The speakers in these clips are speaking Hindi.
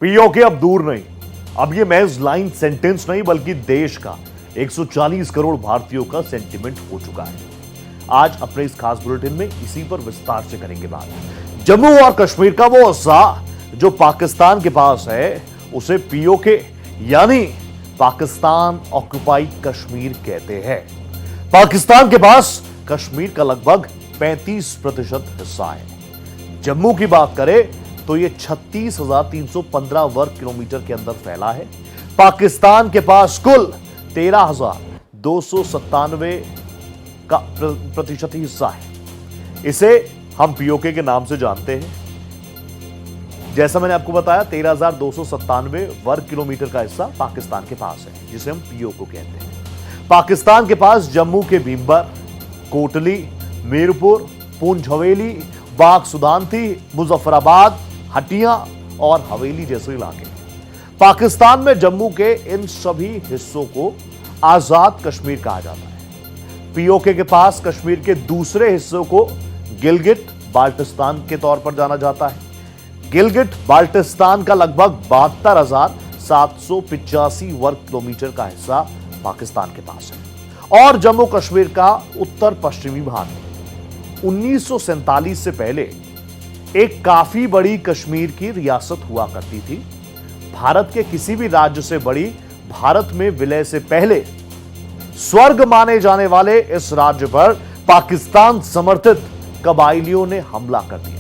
पीओके अब दूर नहीं, अब ये महज लाइन सेंटेंस नहीं बल्कि देश का 140 करोड़ भारतीयों का सेंटिमेंट हो चुका है। आज अपने इस खास बुलेटिन में इसी पर विस्तार से करेंगे बात। जम्मू और कश्मीर का वो हिस्सा जो पाकिस्तान के पास है उसे पीओके यानी पाकिस्तान ऑक्युपाइड कश्मीर कहते हैं। पाकिस्तान के पास कश्मीर का लगभग 35% हिस्सा है। जम्मू की बात करें तो यह 36,315 वर्ग किलोमीटर के अंदर फैला है। पाकिस्तान के पास कुल 13,297 का प्रतिशत हिस्सा है। इसे हम पीओके के नाम से जानते हैं। जैसा मैंने आपको बताया 13,297 वर्ग किलोमीटर का हिस्सा पाकिस्तान के पास है, जिसे हम पीओके कहते हैं। पाकिस्तान के पास जम्मू के भीमबर, कोटली, मीरपुर, पूंछ हवेली, बाग सुदांती, मुजफ्फराबाद, हटिया और हवेली जैसे इलाके। पाकिस्तान में जम्मू के इन सभी हिस्सों को आजाद कश्मीर कहा जाता है। पीओके के पास कश्मीर के दूसरे हिस्सों को गिलगिट बाल्टिस्तान के तौर पर जाना जाता है। गिलगिट बाल्टिस्तान का लगभग 72,785 वर्ग किलोमीटर का हिस्सा पाकिस्तान के पास है और जम्मू कश्मीर का उत्तर पश्चिमी भाग है। 1947 से पहले एक काफी बड़ी कश्मीर की रियासत हुआ करती थी। भारत के किसी भी राज्य से बड़ी भारत में विलय से पहले स्वर्ग माने जाने वाले इस राज्य पर पाकिस्तान समर्थित कबाइलियों ने हमला कर दिया।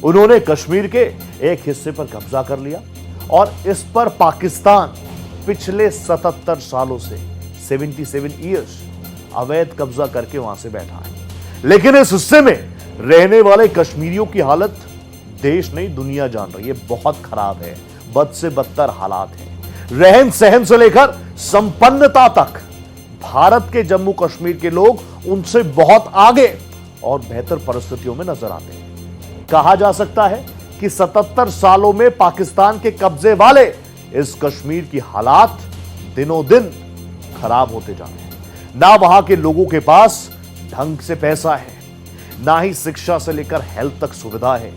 उन्होंने कश्मीर के एक हिस्से पर कब्जा कर लिया और इस पर पाकिस्तान पिछले 77 सालों से 77 ईयर्स अवैध कब्जा करके वहां से बैठा है। लेकिन इस हिस्से में रहने वाले कश्मीरियों की हालत देश नहीं दुनिया जान रही है, बहुत खराब है, बद से बदतर हालात है। रहन सहन से लेकर संपन्नता तक भारत के जम्मू कश्मीर के लोग उनसे बहुत आगे और बेहतर परिस्थितियों में नजर आते हैं। कहा जा सकता है कि 77 सालों में पाकिस्तान के कब्जे वाले इस कश्मीर की हालात दिनों दिन खराब होते जा रहे हैं। ना वहां के लोगों के पास ढंग से पैसा है, ना ही शिक्षा से लेकर हेल्थ तक सुविधा है,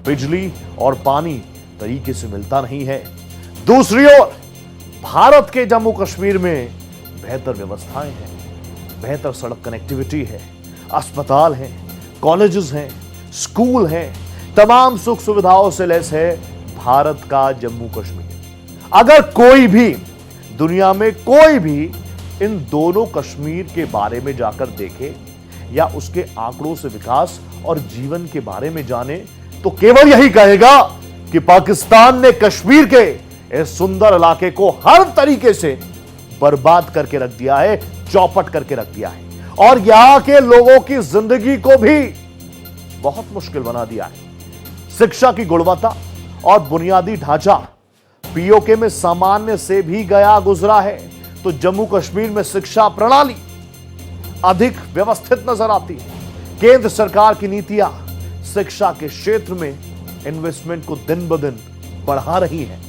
बिजली और पानी तरीके से मिलता नहीं है। दूसरी ओर भारत के जम्मू कश्मीर में बेहतर व्यवस्थाएं हैं, बेहतर सड़क कनेक्टिविटी है, अस्पताल हैं, कॉलेजेस हैं, स्कूल हैं, तमाम सुख सुविधाओं से लैस है भारत का जम्मू कश्मीर। अगर कोई भी दुनिया में कोई भी इन दोनों कश्मीर के बारे में जाकर देखे या उसके आंकड़ों से विकास और जीवन के बारे में जाने तो केवल यही कहेगा कि पाकिस्तान ने कश्मीर के इस सुंदर इलाके को हर तरीके से बर्बाद करके रख दिया है, चौपट करके रख दिया है और यहां के लोगों की जिंदगी को भी बहुत मुश्किल बना दिया है। शिक्षा की गुणवत्ता और बुनियादी ढांचा पीओके में सामान्य से भी गया गुजरा है, तो जम्मू कश्मीर में शिक्षा प्रणाली अधिक व्यवस्थित नजर आती है। केंद्र सरकार की नीतियां शिक्षा के क्षेत्र में इन्वेस्टमेंट को दिन ब दिन बढ़ा रही हैं।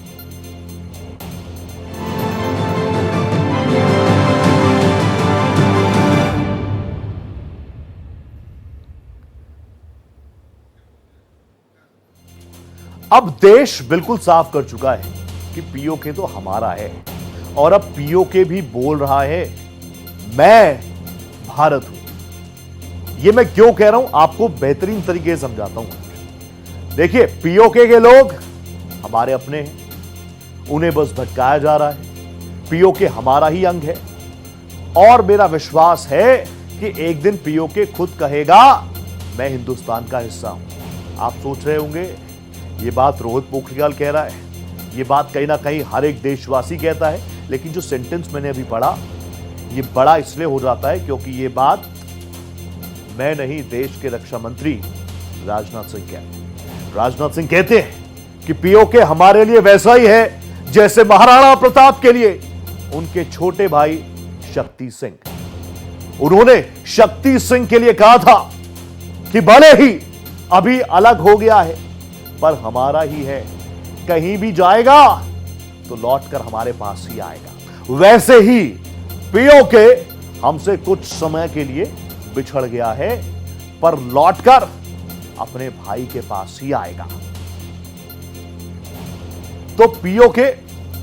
अब देश बिल्कुल साफ कर चुका है कि पीओके तो हमारा है और अब पीओके भी बोल रहा है मैं भारत हूं। यह मैं क्यों कह रहा हूं आपको बेहतरीन तरीके से समझाता हूं। देखिए, पीओके के लोग हमारे अपने हैं, उन्हें बस भटकाया जा रहा है। पीओके हमारा ही अंग है और मेरा विश्वास है कि एक दिन पीओके खुद कहेगा मैं हिंदुस्तान का हिस्सा हूं। आप सोच रहे होंगे ये बात रोहित पोखरियाल कह रहा है, ये बात कहीं ना कहीं हर एक देशवासी कहता है, लेकिन जो सेंटेंस मैंने अभी पढ़ा ये बड़ा इसलिए हो जाता है क्योंकि ये बात मैं नहीं, देश के रक्षा मंत्री राजनाथ सिंह कहते हैं। राजनाथ सिंह कहते हैं कि पीओके हमारे लिए वैसा ही है जैसे महाराणा प्रताप के लिए उनके छोटे भाई शक्ति सिंह। उन्होंने शक्ति सिंह के लिए कहा था कि भले ही अभी अलग हो गया है पर हमारा ही है, कहीं भी जाएगा तो लौटकर हमारे पास ही आएगा। वैसे ही पीओके हमसे कुछ समय के लिए बिछड़ गया है पर लौटकर अपने भाई के पास ही आएगा। तो पीओके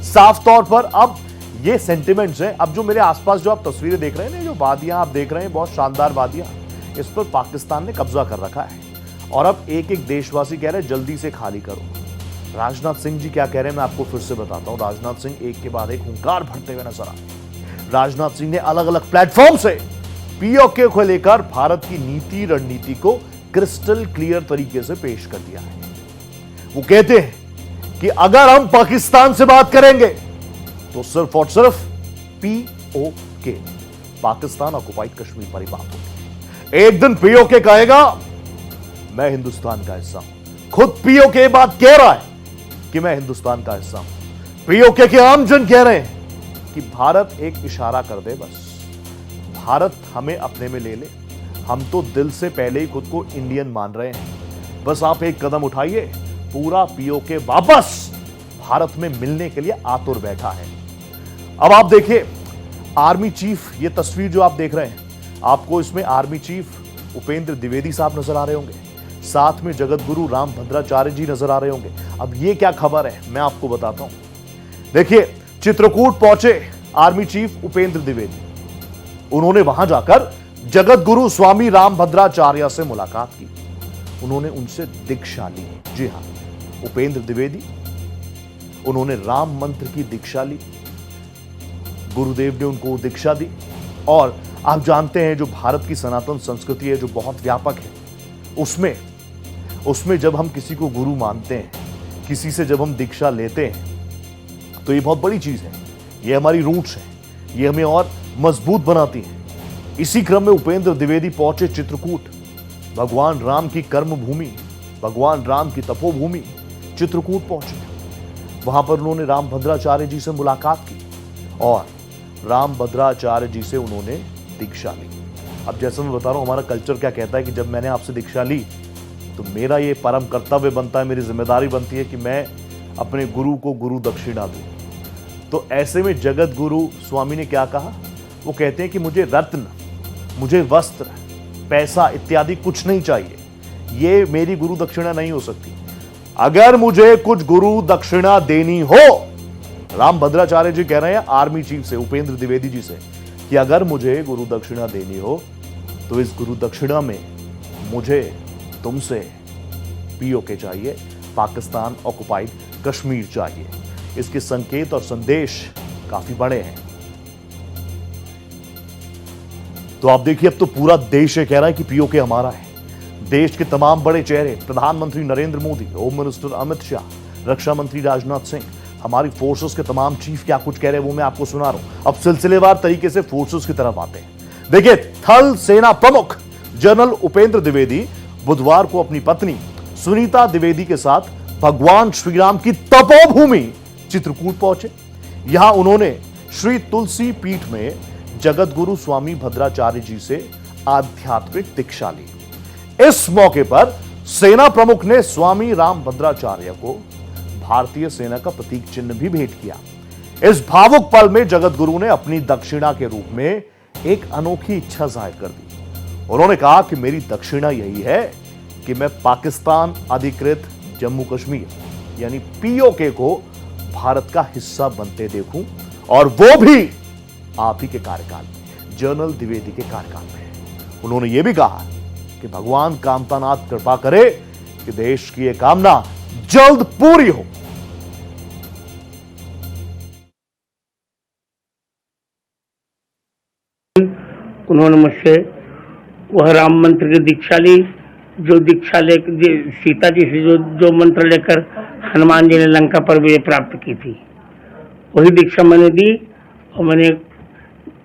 साफ तौर पर अब ये सेंटिमेंट्स हैं। अब जो मेरे आसपास जो आप तस्वीरें देख रहे हैं ना, जो वादियां आप देख रहे हैं, बहुत शानदार वादियां, इस पर पाकिस्तान ने कब्जा कर रखा है। और अब एक एक देशवासी कह रहे हैं जल्दी से खाली करो। राजनाथ सिंह जी क्या कह रहे हैं मैं आपको फिर से बताता हूं। राजनाथ सिंह एक के बाद एक हुंकार भरते हुए नजर आए। राजनाथ सिंह ने अलग अलग प्लेटफॉर्म से पीओके को लेकर भारत की नीति रणनीति को क्रिस्टल क्लियर तरीके से पेश कर दिया है। वो कहते हैं कि अगर हम पाकिस्तान से बात करेंगे तो सिर्फ और सिर्फ पीओके, पाकिस्तान ऑक्युपाइड कश्मीर पर ही बात होगी। एक दिन पीओके कहेगा मैं हिंदुस्तान का हिस्सा हूं। खुद पीओके बात कह रहा है कि मैं हिंदुस्तान का हिस्सा हूं। पीओके के आमजन कह रहे हैं कि भारत एक इशारा कर दे, बस भारत हमें अपने में ले ले। हम तो दिल से पहले ही खुद को इंडियन मान रहे हैं, बस आप एक कदम उठाइए, पूरा पीओके वापस भारत में मिलने के लिए आतुर बैठा है। अब आप देखिए आर्मी चीफ, ये तस्वीर जो आप देख रहे हैं, आपको इसमें आर्मी चीफ उपेंद्र द्विवेदी साहब नजर आ रहे होंगे, साथ में जगत गुरु राम भद्राचार्य जी नजर आ रहे होंगे। अब ये क्या खबर है मैं आपको बताता हूं। देखिए चित्रकूट पहुंचे आर्मी चीफ उपेंद्र द्विवेदी। उन्होंने वहां जाकर जगत गुरु स्वामी राम भद्राचार्य से मुलाकात की। उन्होंने उनसे दीक्षा ली। जी हां, उपेंद्र द्विवेदी, उन्होंने राम मंत्र की दीक्षा ली। गुरुदेव ने उनको दीक्षा दी। और आप जानते हैं जो भारत की सनातन संस्कृति है जो बहुत व्यापक है, उसमें जब हम किसी को गुरु मानते हैं, किसी से जब हम दीक्षा लेते हैं, तो ये बहुत बड़ी चीज है। ये हमारी रूट्स है, ये हमें और मजबूत बनाती है। इसी क्रम में उपेंद्र द्विवेदी पहुंचे चित्रकूट, भगवान राम की कर्म भूमि, भगवान राम की तपोभूमि चित्रकूट पहुंचे। वहां पर उन्होंने राम भद्राचार्य जी से मुलाकात की और राम भद्राचार्य जी से उन्होंने दीक्षा ली। अब जैसा मैं बता रहा हूं, हमारा कल्चर क्या कहता है कि जब मैंने आपसे दीक्षा ली तो मेरा ये परम कर्तव्य बनता है, मेरी जिम्मेदारी बनती है कि मैं अपने गुरु को गुरु दक्षिणा दूं। तो ऐसे में जगत गुरु स्वामी ने क्या कहा, वो कहते हैं कि मुझे रत्न, मुझे वस्त्र, पैसा इत्यादि कुछ नहीं चाहिए, ये मेरी गुरु दक्षिणा नहीं हो सकती। अगर मुझे कुछ गुरु दक्षिणा देनी हो, राम भद्राचार्य जी कह रहे हैं आर्मी चीफ से, उपेंद्र द्विवेदी जी से, कि अगर मुझे गुरु दक्षिणा देनी हो तो इस गुरु दक्षिणा में मुझे तुमसे पीओके चाहिए, पाकिस्तान ऑक्युपाइड कश्मीर चाहिए। इसके संकेत और संदेश काफी बड़े हैं। तो आप देखिए अब तो पूरा देश ये कह रहा है कि पीओके हमारा है। देश के तमाम बड़े चेहरे, प्रधानमंत्री नरेंद्र मोदी, होम मिनिस्टर अमित शाह, रक्षा मंत्री राजनाथ सिंह, हमारी फोर्सेस के तमाम चीफ क्या कुछ कह रहे हैं वो मैं आपको सुना रहा हूं। अब सिलसिलेवार तरीके से फोर्सेस की तरफ आते हैं। देखिए थल सेना प्रमुख जनरल उपेंद्र द्विवेदी बुधवार को अपनी पत्नी सुनीता द्विवेदी के साथ भगवान श्री राम की तपोभूमि चित्रकूट पहुंचे। यहां उन्होंने श्री तुलसी पीठ में जगत गुरु स्वामी भद्राचार्य जी से आध्यात्मिक दीक्षा ली। इस मौके पर सेना प्रमुख ने स्वामी राम भद्राचार्य को भारतीय सेना का प्रतीक चिन्ह भी भेंट किया। इस भावुक पल में जगत गुरु ने अपनी दक्षिणा के रूप में एक अनोखी इच्छा जाहिर कर दी। उन्होंने कहा कि मेरी दक्षिणा यही है कि मैं पाकिस्तान अधिकृत जम्मू कश्मीर यानी पीओके को भारत का हिस्सा बनते देखूं, और वो भी आप ही के कार्यकाल में, जनरल द्विवेदी के कार्यकाल में। उन्होंने यह भी कहा कि भगवान कामतानाथ कृपा करे कि देश की यह कामना जल्द पूरी हो। उन्होंने मुझसे वह राम मंत्र की दीक्षा ली, जो दीक्षा लेकर सीता जी से जो मंत्र लेकर हनुमान जी ने लंका पर विजय प्राप्त की थी, वही दीक्षा मैंने दी। और मैंने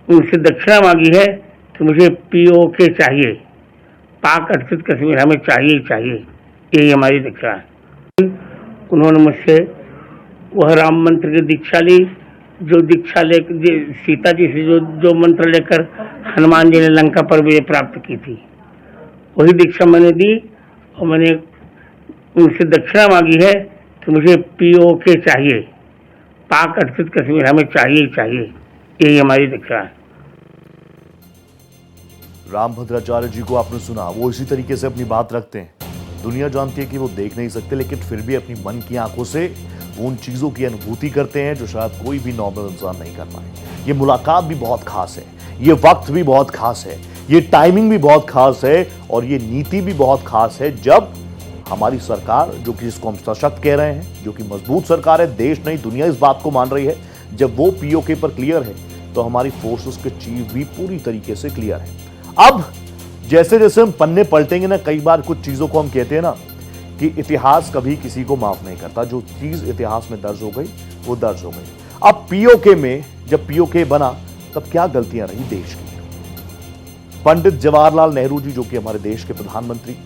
उनसे दक्षिणा मांगी है कि मुझे पीओके चाहिए, पाक अधिकृत कश्मीर हमें चाहिए ही चाहिए, यही हमारी दीक्षा है। उन्होंने मुझसे वह राम मंत्र की दीक्षा ली, जो दीक्षा लेकर सीता जी से जो मंत्र लेकर हनुमान जी ने लंका पर विजय प्राप्त की थी, वही दीक्षा मैंने दी। और मैंने उनसे दक्षिणा मांगी है कि मुझे पीओके चाहिए, पाक अधिकृत कश्मीर हमें चाहिए ही चाहिए, यही हमारी दीक्षा है। राम भद्राचार्य जी को आपने सुना, वो इसी तरीके से अपनी बात रखते हैं। दुनिया जानती है कि वो देख नहीं सकते, लेकिन फिर भी अपनी मन की आंखों से वो उन चीजों की अनुभूति करते हैं जो शायद कोई भी नॉर्मल इंसान नहीं कर पाए। ये मुलाकात भी बहुत खास है, ये वक्त भी बहुत खास है, ये टाइमिंग भी बहुत खास है और ये नीति भी बहुत खास है जब हमारी सरकार, जो कि जिसको हम सशक्त कह रहे हैं, जो कि मजबूत सरकार है, देश नहीं दुनिया इस बात को मान रही है, जब वो पीओके पर क्लियर है तो हमारी फोर्सेस के चीफ भी पूरी तरीके से क्लियर है। अब जैसे जैसे हम पन्ने पलटेंगे ना, कई बार कुछ चीजों को हम कहते हैं ना कि इतिहास कभी किसी को माफ नहीं करता। जो चीज इतिहास में दर्ज हो गई वो दर्ज हो गई। अब पीओके में जब पीओके बना तब क्या गलतियां रही देश की। पंडित जवाहरलाल नेहरू जी, जो कि हमारे देश के प्रधानमंत्री,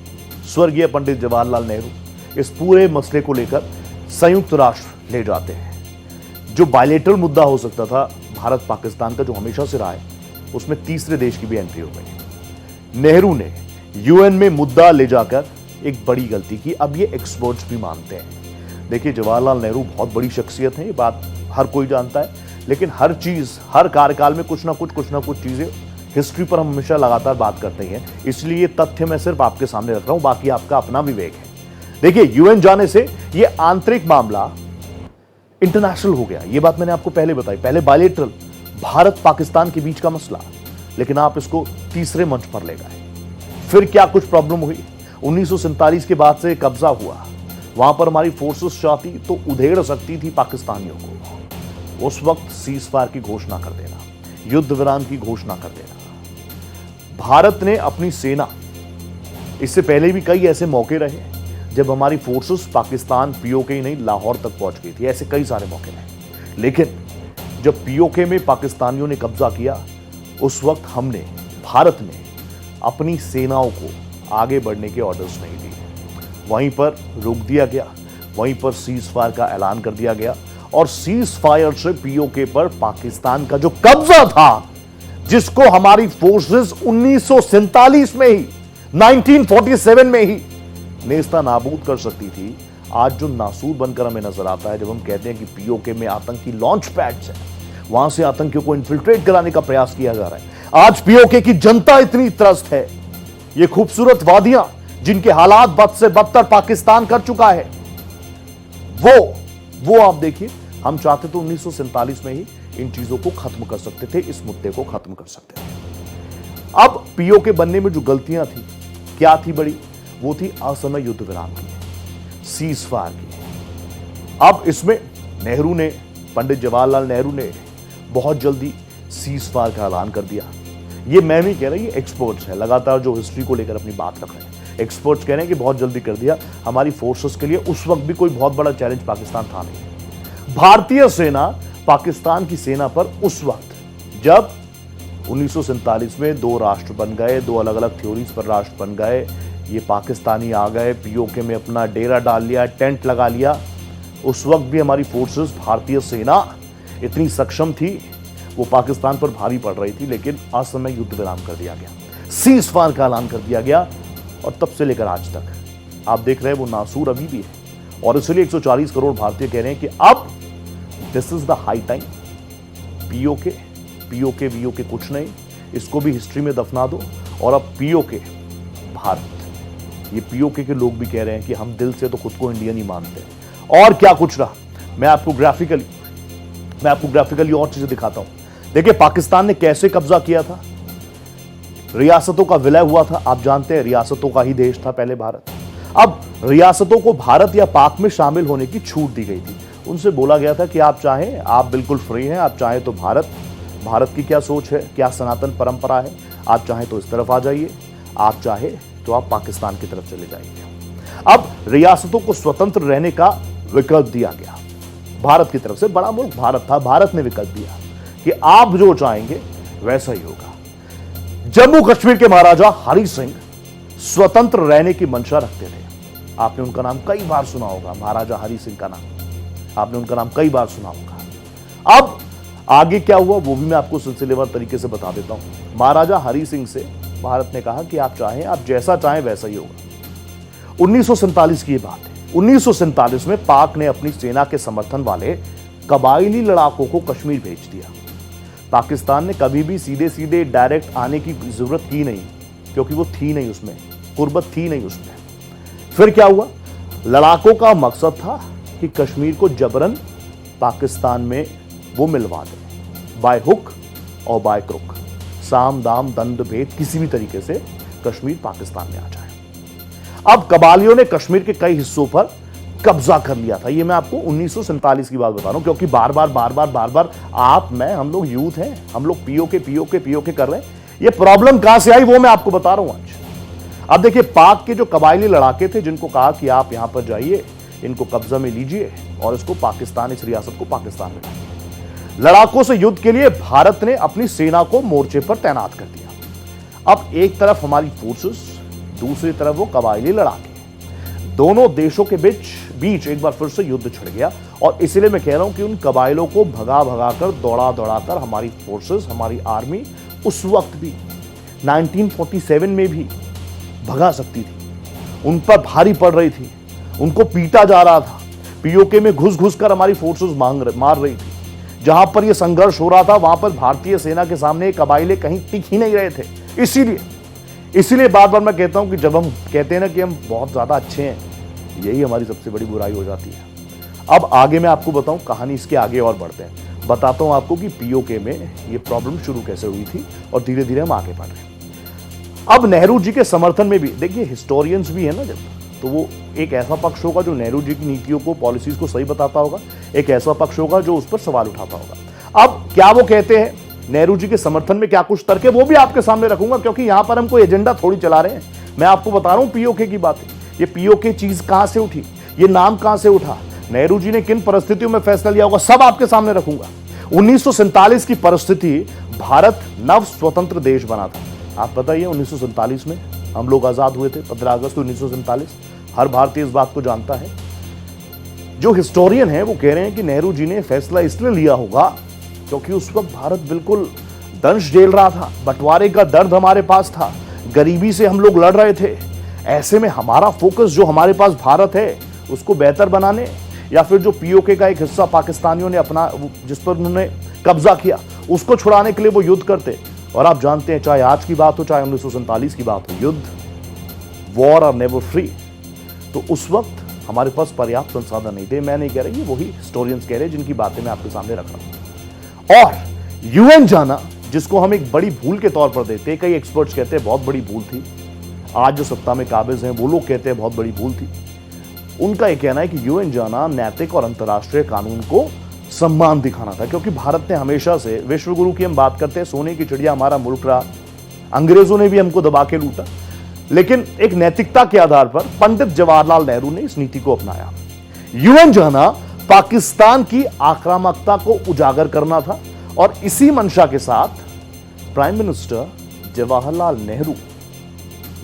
स्वर्गीय पंडित जवाहरलाल नेहरू, इस पूरे मसले को लेकर संयुक्त राष्ट्र ले जाते हैं। जो बायलेटरल मुद्दा हो सकता था भारत पाकिस्तान का, जो हमेशा से रहा है, उसमें तीसरे देश की भी एंट्री हो गई। नेहरू ने यूएन में मुद्दा ले जाकर एक बड़ी गलती की। अब ये एक्सपर्ट्स भी मानते हैं। देखिए, जवाहरलाल नेहरू बहुत बड़ी शख्सियत है, ये बात हर कोई जानता है, लेकिन हर चीज, हर कार्यकाल में कुछ ना कुछ चीजें, हिस्ट्री पर हम हमेशा लगातार बात करते हैं, इसलिए तथ्य मैं सिर्फ आपके सामने रख रहा हूं, बाकी आपका अपना विवेक है। देखिए, यूएन जाने से ये आंतरिक मामला इंटरनेशनल हो गया। ये बात मैंने आपको पहले बताई। पहले बायलेटरल भारत पाकिस्तान के बीच का मसला, लेकिन आप इसको तीसरे मंच पर ले गए। फिर क्या कुछ प्रॉब्लम हुई, 1947 के बाद से कब्जा हुआ, वहां पर हमारी फोर्सेस चाहती तो उधेड़ सकती थी पाकिस्तानियों को। उस वक्त सीज फायर की घोषणा कर देना, युद्ध विराम की घोषणा कर देना। भारत ने अपनी सेना, इससे पहले भी कई ऐसे मौके रहे जब हमारी फोर्सेस पाकिस्तान पीओके ही नहीं लाहौर तक पहुंच गई थी, ऐसे कई सारे मौके रहे। लेकिन जब पीओके में पाकिस्तानियों ने कब्जा किया, उस वक्त हमने, भारत ने अपनी सेनाओं को आगे बढ़ने के ऑर्डर्स नहीं दिए। वहीं पर रोक दिया गया, वहीं पर सीज फायर का ऐलान कर दिया गया और सीज फायर से पीओके पर पाकिस्तान का जो कब्जा था, जिसको हमारी फोर्सेस 1947 में ही, 1947 में ही नेस्ता नाबूद कर सकती थी, आज जो नासूर बनकर हमें नजर आता है जब हम कहते हैं कि पीओके में आतंकी लॉन्च पैड्स हैं, वहां से आतंकियों को इन्फिल्ट्रेट कराने का प्रयास किया जा रहा है। आज पीओके की जनता इतनी त्रस्त है, ये खूबसूरत वादियां जिनके हालात बद से बदतर पाकिस्तान कर चुका है, वो आप देखिए। हम चाहते तो 1947 में ही इन चीजों को खत्म कर सकते थे, इस मुद्दे को खत्म कर सकते थे। अब पीओके बनने में जो गलतियां थी, क्या थी बड़ी, वो थी असमय युद्ध विराम की, सीज फायर की। अब इसमें नेहरू ने, पंडित जवाहरलाल नेहरू ने बहुत जल्दी सीज फायर का ऐलान कर दिया। ये मैं नहीं कह रहा, ये एक्सपर्ट्स हैं, लगातार जो हिस्ट्री को लेकर अपनी बात रख रहे हैं, एक्सपर्ट्स कह रहे हैं कि बहुत जल्दी कर दिया। हमारी फोर्सेस के लिए उस वक्त भी कोई बहुत बड़ा चैलेंज पाकिस्तान था नहीं। भारतीय सेना पाकिस्तान की सेना पर उस वक्त, जब 1947 में दो राष्ट्र बन गए, दो अलग अलग थ्योरीज पर राष्ट्र बन गए, ये पाकिस्तानी आ गए, पीओके में अपना डेरा डाल लिया, टेंट लगा लिया, उस वक्त भी हमारी फोर्सेस, भारतीय सेना इतनी सक्षम थी, वो पाकिस्तान पर भारी पड़ रही थी, लेकिन असमय युद्ध विराम कर दिया गया, सीज फायर का ऐलान कर दिया गया। और तब से लेकर आज तक आप देख रहे हैं वो नासूर अभी भी है। और इसलिए 140 करोड़ भारतीय कह रहे हैं कि अब this is the high time. POK VOK कुछ नहीं, इसको भी हिस्ट्री में दफना दो। और अब पीओके भारत, ये पीओके के लोग भी कह रहे हैं कि हम दिल से तो खुद को इंडियन ही मानते हैं। और क्या कुछ रहा, मैं आपको ग्राफिकली और चीजें दिखाता हूं। देखिए, पाकिस्तान ने कैसे कब्जा किया था, रियासतों का विलय हुआ था। आप जानते हैं रियासतों का ही देश था पहले भारत। अब रियासतों को भारत या पाक में शामिल होने की छूट दी गई थी। उनसे बोला गया था कि आप चाहें, आप बिल्कुल फ्री हैं, आप चाहें तो भारत की क्या सोच है, क्या सनातन परंपरा है, आप चाहें तो इस तरफ आ जाइए, आप चाहे तो आप पाकिस्तान की तरफ चले जाइए। अब रियासतों को स्वतंत्र रहने का विकल्प दिया गया भारत की तरफ से। बड़ा मुल्क भारत था, भारत ने विकल्प दिया कि आप जो चाहेंगे वैसा ही होगा। जम्मू कश्मीर के महाराजा हरि सिंह स्वतंत्र रहने की मंशा रखते थे। आपने उनका नाम कई बार सुना होगा, महाराजा हरि सिंह का नाम आपने उनका नाम कई बार सुना होगा। अब आगे क्या हुआ वो भी मैं आपको सिलसिलेवार तरीके से बता देता हूं। महाराजा हरि सिंह से भारत ने कहा कि आप चाहें, आप जैसा चाहें वैसा ही होगा। 1947 की ये बात है। 1947 में पाक ने अपनी सेना के समर्थन वाले कबायली लड़ाकों को कश्मीर भेज दिया। पाकिस्तान ने कभी भी सीधे सीधे डायरेक्ट आने की जरूरत की नहीं, क्योंकि वो थी नहीं, उसमें कुर्बत थी नहीं उसमें। फिर क्या हुआ, लड़ाकों का मकसद था कि कश्मीर को जबरन पाकिस्तान में वो मिलवा दें, बाय हुक और बाय क्रुक, साम दाम दंड भेद किसी भी तरीके से कश्मीर पाकिस्तान में आ जाए। अब कबालियों ने कश्मीर के कई हिस्सों पर कब्जा कर लिया था। ये मैं आपको 1947 की बात बता रहा हूं, क्योंकि बार बार आप, मैं, हम लोग यूथ हैं, हम लोग पीओके कर रहे हैं। ये प्रॉब्लम कहां से आई वो मैं आपको बता रहा हूं आज। अब देखिए, पाक के जो कबायली लड़ाके थे जिनको कहा कि आप यहां पर जाइए, इनको कब्जा में लीजिए और इसको पाकिस्तान, इस रियासत को पाकिस्तान में लाइए। लड़ाकों से युद्ध के लिए भारत ने अपनी सेना को मोर्चे पर तैनात कर दिया। अब एक तरफ हमारी फोर्सेस, दूसरी तरफ वो कबायली लड़ाके, दोनों देशों के बीच एक बार फिर से युद्ध छिड़ गया। और इसलिए मैं कह रहा हूं कि उन कबायलों को भगा कर, दौड़ा कर हमारी फोर्सेस, हमारी आर्मी उस वक्त भी 1947 में भी भगा सकती थी। उन पर भारी पड़ रही थी, उनको पीटा जा रहा था। पीओके में घुस कर हमारी फोर्सेस मार रही थी। जहां पर यह संघर्ष हो रहा था वहां पर भारतीय सेना के सामने कबायले कहीं टिक ही नहीं रहे थे। इसीलिए बार बार मैं कहता हूं कि जब हम कहते हैं ना कि हम बहुत ज्यादा अच्छे हैं, यही हमारी सबसे बड़ी बुराई हो जाती है। अब आगे मैं आपको बताऊं, कहानी इसके आगे और बढ़ते हैं, बताता हूं आपको कि पीओके में ये प्रॉब्लम शुरू कैसे हुई थी और धीरे धीरे हम आगे बढ़ रहे हैं। अब नेहरू जी के समर्थन में भी देखिए, हिस्टोरियंस भी है ना, जब तो वो एक ऐसा पक्ष होगा जो नेहरू जी की नीतियों को, पॉलिसीज को सही बताता होगा, एक ऐसा पक्ष होगा जो उस पर सवाल उठाता होगा। अब क्या वो कहते हैं नेहरू जी के समर्थन में, क्या कुछ तर्क है, वो भी आपके सामने रखूंगा, क्योंकि यहां पर हम कोई एजेंडा थोड़ी चला रहे हैं। मैं आपको बता रहा हूं पीओके की बातें। ये पीओके चीज कहां से उठी, ये नाम कहां से उठा, नेहरू जी ने किन परिस्थितियों में फैसला लिया होगा, सब आपके सामने रखूंगा। 1947 की परिस्थिति, भारत नव स्वतंत्र देश बना था। आप बताइए, 1947 में हम लोग आजाद हुए थे, 15 अगस्त 1947। हर भारतीय इस बात को जानता है। जो हिस्टोरियन है वो कह रहे हैं कि नेहरू जी ने फैसला इसलिए लिया होगा क्योंकि उस वक्त भारत बिल्कुल दंश झेल रहा था, बंटवारे का दर्द हमारे पास था, गरीबी से हम लोग लड़ रहे थे। ऐसे में हमारा फोकस जो हमारे पास भारत है उसको बेहतर बनाने, या फिर जो पीओके का एक हिस्सा पाकिस्तानियों ने अपना, जिस पर उन्होंने कब्जा किया, उसको छुड़ाने के लिए वो युद्ध करते। और आप जानते हैं, चाहे आज की बात हो, चाहे 1947 की बात हो, युद्ध, वॉर आर नेवर फ्री। तो उस वक्त हमारे पास पर्याप्त संसाधन नहीं थे। मैं नहीं कह रही, वही हिस्टोरियंस कह रहे हैं जिनकी बातें मैं आपके सामने रख रहा हूं। और यूएन जाना, जिसको हम एक बड़ी भूल के तौर पर देते हैं, कई एक्सपर्ट्स कहते हैं बहुत बड़ी भूल थी, आज जो सत्ता में काबिज हैं वो लोग कहते हैं बहुत बड़ी भूल थी। उनका यह कहना है कि यूएन जाना नैतिक और अंतर्राष्ट्रीय कानून को सम्मान दिखाना था, क्योंकि भारत ने हमेशा से, विश्व गुरु की हम बात करते हैं, सोने की चिड़िया हमारा मुल्क रहा, अंग्रेजों ने भी हमको दबा के लूटा, लेकिन एक नैतिकता के आधार पर पंडित जवाहरलाल नेहरू ने इस नीति को अपनाया। यूएन जाना पाकिस्तान की आक्रामकता को उजागर करना था, और इसी मंशा के साथ प्राइम मिनिस्टर जवाहरलाल नेहरू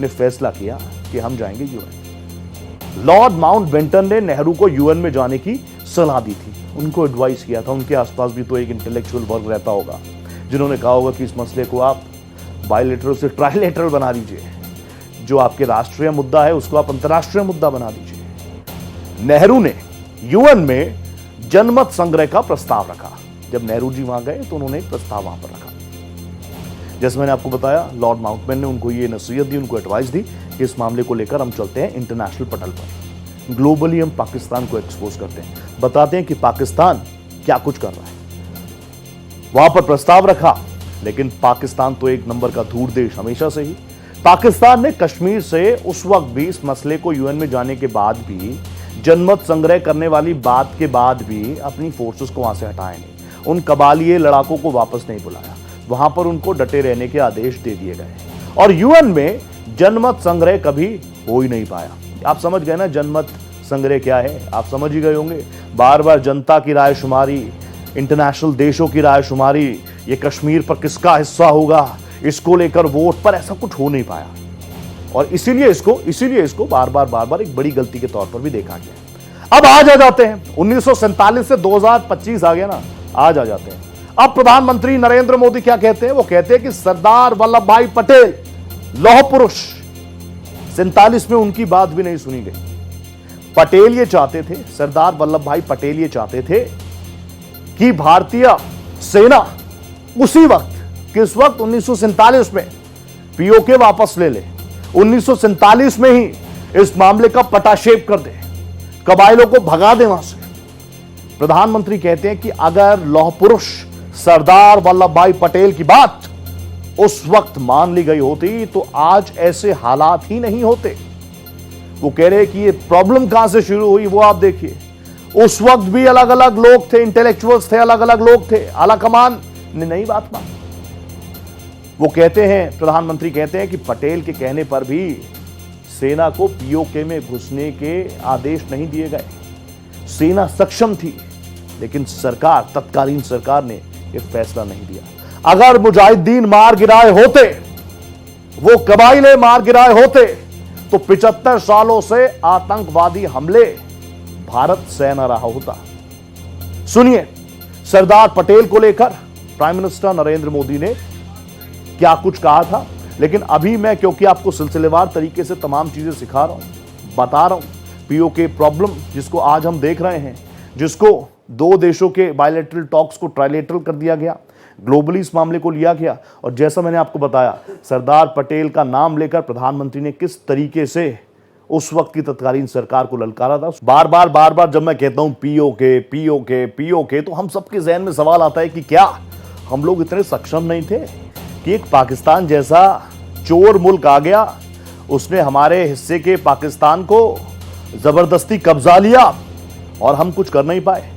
ने फैसला किया कि हम जाएंगे यूएन। लॉर्ड माउंटबेटन ने नेहरू को यूएन में जाने की सलाह दी थी, उनको एडवाइस किया था। उनके आसपास भी तो एक इंटेलेक्चुअल वर्ग रहता होगा जिन्होंने कहा होगा कि इस मसले को आप बायलैटरल से ट्राइलैटरल बना दीजिए, जो आपके राष्ट्रीय मुद्दा है उसको आप अंतर्राष्ट्रीय मुद्दा बना दीजिए। नेहरू ने यूएन में जनमत संग्रह का प्रस्ताव रखा। जब नेहरू जी वहां गए तो उन्होंने एक प्रस्ताव वहां पर रखा। जैसे मैंने आपको बताया, लॉर्ड माउंटबेटन ने उनको ये नसीहत दी, उनको एडवाइस दी कि इस मामले को लेकर हम चलते हैं इंटरनेशनल पटल पर, ग्लोबली हम पाकिस्तान को एक्सपोज करते हैं, बताते हैं कि पाकिस्तान क्या कुछ कर रहा है। वहां पर प्रस्ताव रखा, लेकिन पाकिस्तान तो एक नंबर का धूर्त देश हमेशा से ही। पाकिस्तान ने कश्मीर से उस वक्त भी, इस मसले को यूएन में जाने के बाद भी, जनमत संग्रह करने वाली बात के बाद भी अपनी फोर्सेस को वहां से हटाया नहीं, उन कबालिए लड़ाकों को वापस नहीं बुलाया, वहां पर उनको डटे रहने के आदेश दे दिए गए, और यूएन में जनमत संग्रह कभी हो ही नहीं पाया। आप समझ गए ना जनमत संग्रह क्या है, आप समझ ही गए होंगे। बार बार जनता की राय शुमारी, इंटरनेशनल देशों की राय शुमारी, ये कश्मीर पर किसका हिस्सा होगा, इसको लेकर वोट, पर ऐसा कुछ हो नहीं पाया, और इसीलिए इसको बार बार एक बड़ी गलती के तौर पर भी देखा गया। अब आज आ जाते हैं 1947 से 2025 आ गया ना, आज आ जाते हैं। अब प्रधानमंत्री नरेंद्र मोदी क्या कहते हैं, वो कहते हैं कि सरदार वल्लभ भाई पटेल लौह पुरुष, 47 में उनकी बात भी नहीं सुनी गई। पटेल ये चाहते थे, सरदार वल्लभ भाई पटेल ये चाहते थे कि भारतीय सेना उसी वक्त, किस वक्त, 1947 में पीओके वापस ले ले, 1947 में ही इस मामले का पटाक्षेप कर दे, कबायलों को भगा दे वहां से। प्रधानमंत्री कहते हैं कि अगर लौह पुरुष सरदार वल्लभ भाई पटेल की बात उस वक्त मान ली गई होती तो आज ऐसे हालात ही नहीं होते। वो कह रहे हैं कि ये प्रॉब्लम कहां से शुरू हुई वो आप देखिए। उस वक्त भी अलग अलग लोग थे, इंटेलेक्चुअल्स थे, अलग अलग लोग थे, आला कमान ने नई बात मानी। वो कहते हैं, प्रधानमंत्री कहते हैं कि पटेल के कहने पर भी सेना को पीओके में घुसने के आदेश नहीं दिए गए। सेना सक्षम थी, लेकिन सरकार, तत्कालीन सरकार ने यह फैसला नहीं दिया। अगर मुजाहिदीन मार गिराए होते, वो कबाइले मार गिराए होते, तो 75 सालों से आतंकवादी हमले भारत सह न रहा होता। सुनिए सरदार पटेल को लेकर प्राइम मिनिस्टर नरेंद्र मोदी ने क्या कुछ कहा था। लेकिन अभी मैं, क्योंकि आपको सिलसिलेवार तरीके से तमाम चीजें सिखा रहा हूं, बता रहा हूं, पीओके प्रॉब्लम जिसको आज हम देख रहे हैं, जिसको दो देशों के बायलैटरल टॉक्स को ट्राइलेटरल कर दिया गया, ग्लोबली इस मामले को लिया गया। और जैसा मैंने आपको बताया, सरदार पटेल का नाम लेकर प्रधानमंत्री ने किस तरीके से उस वक्त की तत्कालीन सरकार को ललकारा था। बार बार जब मैं कहता हूं पीओके पीओके पीओके, तो हम सबके जहन में सवाल आता है कि क्या हम लोग इतने सक्षम नहीं थे कि एक पाकिस्तान जैसा चोर मुल्क आ गया, उसने हमारे हिस्से के पाकिस्तान को जबरदस्ती कब्जा लिया और हम कुछ कर नहीं पाए।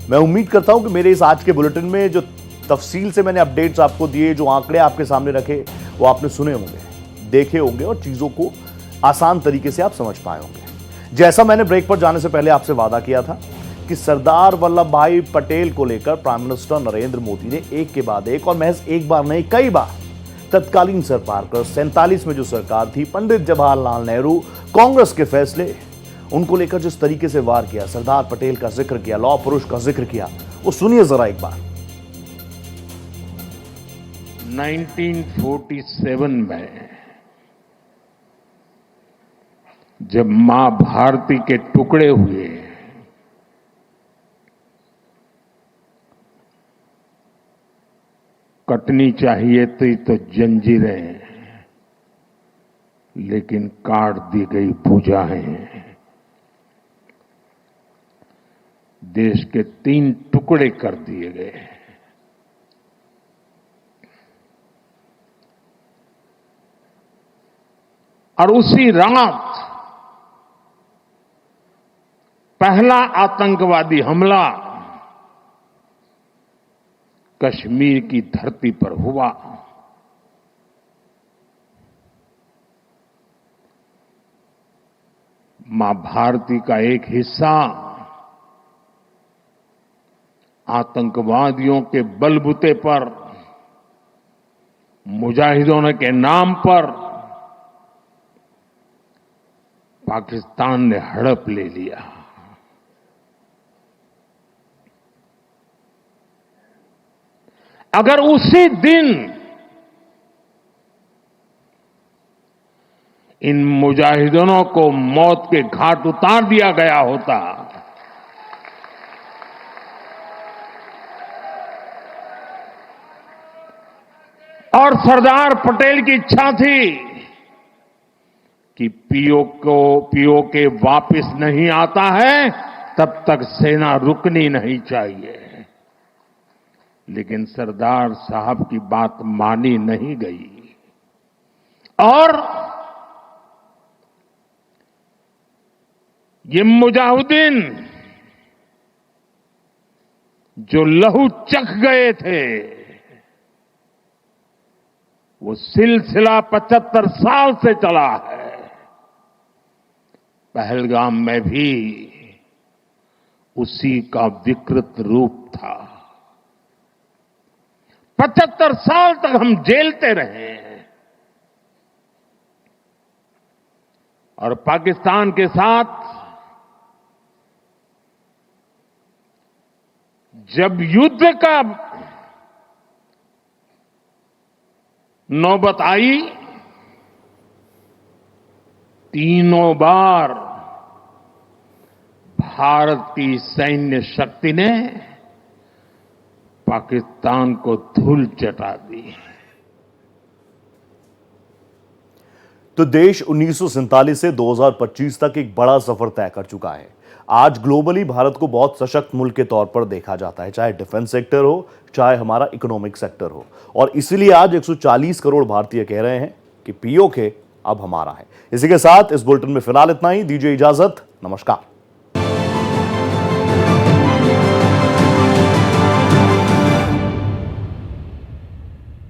मैं उम्मीद करता हूं कि मेरे इस आज के बुलेटिन में जो तफसील से मैंने अपडेट्स आपको दिए, जो आंकड़े आपके सामने रखे, वो आपने सुने होंगे, देखे होंगे और चीजों को आसान तरीके से आप समझ पाए होंगे। जैसा मैंने ब्रेक पर जाने से पहले आपसे वादा किया था कि सरदार वल्लभ भाई पटेल को लेकर प्राइम मिनिस्टर नरेंद्र मोदी ने एक के बाद एक, और महज एक बार नहीं कई बार, तत्कालीन सरकार कर 47 में जो सरकार थी, पंडित जवाहरलाल नेहरू, कांग्रेस के फैसले, उनको लेकर जिस तरीके से वार किया, सरदार पटेल का जिक्र किया, लौह पुरुष का जिक्र किया, वो सुनिए जरा एक बार। 1947 में जब मां भारती के टुकड़े हुए, कटनी चाहिए थी तो जंजीरें, लेकिन काट दी गई भुजाएं। देश के 3 टुकड़े कर दिए गए। और उसी रात पहला आतंकवादी हमला कश्मीर की धरती पर हुआ। मां भारती का एक हिस्सा आतंकवादियों के बलबूते पर, मुजाहिदों के नाम पर पाकिस्तान ने हड़प ले लिया। अगर उसी दिन इन मुजाहिदों को मौत के घाट उतार दिया गया होता, और सरदार पटेल की इच्छा थी कि पीओके वापस नहीं आता है तब तक सेना रुकनी नहीं चाहिए, लेकिन सरदार साहब की बात मानी नहीं गई और ये मुजाहिदीन जो लहू चख गए थे, वो सिलसिला 75 साल से चला है। पहलगाम में भी उसी का विकृत रूप था। 75 साल तक हम जेलते रहे और पाकिस्तान के साथ जब युद्ध का नौबत आई, तीनों बार भारत की सैन्य शक्ति ने पाकिस्तान को धूल चटा दी। तो देश 1947 से 2025 तक एक बड़ा सफर तय कर चुका है। आज ग्लोबली भारत को बहुत सशक्त मुल्क के तौर पर देखा जाता है, चाहे डिफेंस सेक्टर हो, चाहे हमारा इकोनॉमिक सेक्टर हो। और इसीलिए आज 140 करोड़ भारतीय कह रहे हैं कि पीओके अब हमारा है। इसी के साथ इस बुलेटिन में फिलहाल इतना ही। दीजिए इजाजत, नमस्कार।